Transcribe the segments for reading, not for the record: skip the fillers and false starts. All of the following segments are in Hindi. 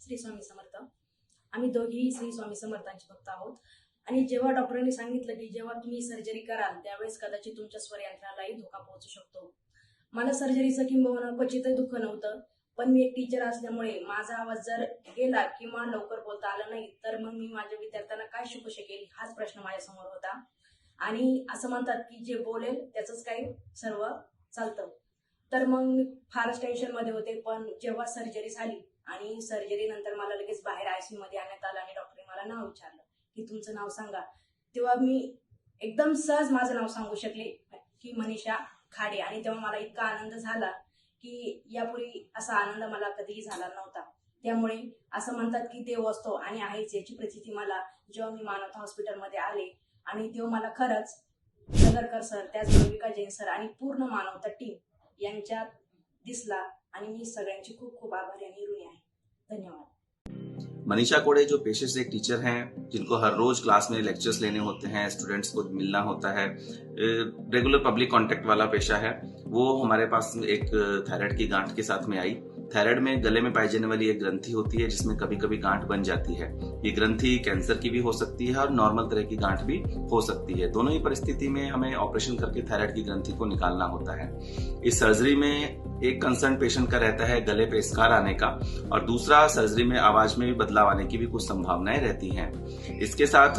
श्री स्वामी समर्थ. आम्ही दोघेही श्री स्वामी समर्थांचे भक्त आहोत. आणि जेव्हा डॉक्टरांनी सांगितलं की जेव्हा तुम्ही सर्जरी कराल त्यावेळेस कदाचित तुमच्या स्वर यंत्रणालाही धोका पोहोचू शकतो. मला सर्जरीचं किंबहुना क्वचितही दुःख नव्हतं, पण मी एक टीचर असल्यामुळे माझा आवाज जर गेला किंवा लवकर बोलता आलं नाही तर मग मी माझ्या विद्यार्थ्यांना काय शिकू शकेल हाच प्रश्न माझ्यासमोर होता. आणि असं म्हणतात की जे बोलेल त्याचंच काही सर्व चालतं. तर मग मी फारच टेन्शनमध्ये होते. पण जेव्हा सर्जरी झाली आणि सर्जरी नंतर मला लगेच बाहेर आयसीयू मध्ये आणण्यात आलं आणि डॉक्टरने मला नाव विचारलं की तुमचं नाव सांगा, तेव्हा मी एकदम सहज माझं नाव सांगू शकले की मनीषा खाडे. आणि तेव्हा मला इतका आनंद झाला की यापूर्वी असा आनंद मला कधीही झाला नव्हता. त्यामुळे असं म्हणतात की देव असतो आणि आहेच याची प्रचिती मला जेव्हा मी मानवता हॉस्पिटलमध्ये आले आणि तेव्हा मला खरंच नगरकर सर, त्याचबरोबर विका जैन सर आणि पूर्ण मानवता टीम यांच्यात दिसला आणि मी सगळ्यांची खूप खूप आभारी आणि ऋणी आहे. धन्यवाद. मनीषा कोड़े जो पेशे से एक टीचर हैं, जिनको हर रोज क्लास में लेक्चर्स लेने होते हैं, स्टूडेंट्स को मिलना होता है, रेगुलर पब्लिक कांटेक्ट वाला पेशा है, वो हमारे पास एक थायराइड की गांठ के साथ में आई। थायराइड में गले में पाई जाने वाली एक ग्रंथि होती है जिसमें कभी कभी गांठ बन जाती है। ये ग्रंथि कैंसर की भी हो सकती है और नॉर्मल तरह की गांठ भी हो सकती है। दोनों ही परिस्थिति में हमें ऑपरेशन करके थायराइड की ग्रंथि को निकालना होता है। इस सर्जरी में एक कंसर्न पेशेंट का रहता है गले पे स्कार आने का, और दूसरा सर्जरी में आवाज में भी बदलाव आने की भी कुछ संभावनाएं रहती हैं। इसके साथ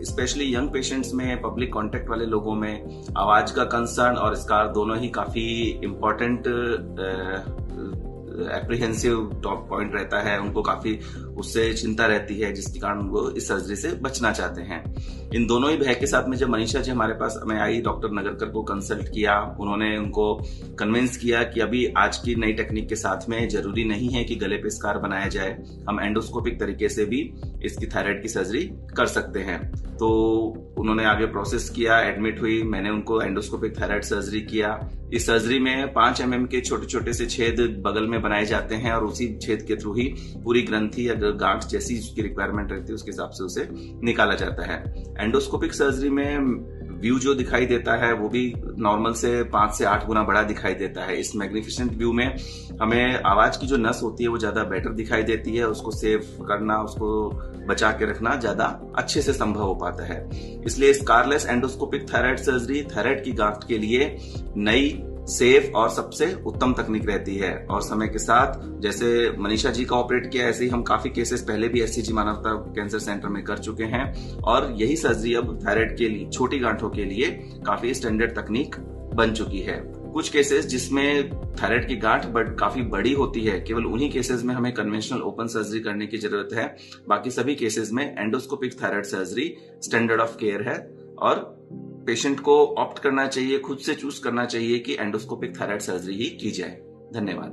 स्पेशली यंग पेशेंट्स में, पब्लिक कांटेक्ट वाले लोगों में आवाज का कंसर्न और स्कार दोनों ही काफी इम्पोर्टेंट एप्रीहेंसिव टॉप पॉइंट रहता है। उनको काफी उससे चिंता रहती है, जिसके कारण वो इस सर्जरी से बचना चाहते हैं। इन दोनों ही भय के साथ में जब मनीषा जी हमारे पास में आई, डॉक्टर नगरकर को कंसल्ट किया, उन्होंने उनको कन्विंस किया कि अभी आज की नई टेक्निक के साथ में जरूरी नहीं है कि गले पे स्कार बनाया जाए, हम एंडोस्कोपिक तरीके से भी इसकी थायराइड की सर्जरी कर सकते हैं। तो उन्होंने आगे प्रोसेस किया, एडमिट हुई, मैंने उनको एंडोस्कोपिक थायराइड सर्जरी किया। इस सर्जरी में 5 mm के छोटे छोटे से छेद बगल में बनाए जाते हैं और उसी छेद के थ्रू ही पूरी ग्रंथि या गांठ जैसी उसकी रिक्वायरमेंट रहती है उसके हिसाब से उसे निकाला जाता है। एंडोस्कोपिक सर्जरी में व्यू जो दिखाई देता है वो भी नॉर्मल से 5 से 8 गुना बड़ा दिखाई देता है। इस मैग्निफिसेंट व्यू में हमें आवाज की जो नस होती है वो ज्यादा बेटर दिखाई देती है, उसको सेव करना, उसको बचा के रखना ज्यादा अच्छे से संभव हो पाता है। इसलिए scarless endoscopic thyroid surgery thyroid की गांठ के लिए नई, सेफ और सबसे उत्तम तकनीक रहती है। और समय के साथ जैसे मनीषा जी का ऑपरेट किया, ऐसे ही हम काफी केसेस पहले भी एससीजी मानवता कैंसर सेंटर में कर चुके हैं, और यही सर्जरी अब थायराइड के लिए, छोटी गांठों के लिए काफी स्टैंडर्ड तकनीक बन चुकी है। कुछ केसेस जिसमें थायराइड की गांठ काफी बड़ी होती है, केवल उन्हीं केसेस में हमें कन्वेंशनल ओपन सर्जरी करने की जरूरत है। बाकी सभी केसेस में endoscopic thyroid surgery standard of care है, और पेशेंट को ऑप्ट करना चाहिए, खुद से चूज करना चाहिए कि एंडोस्कोपिक थायराइड सर्जरी ही की जाए। धन्यवाद।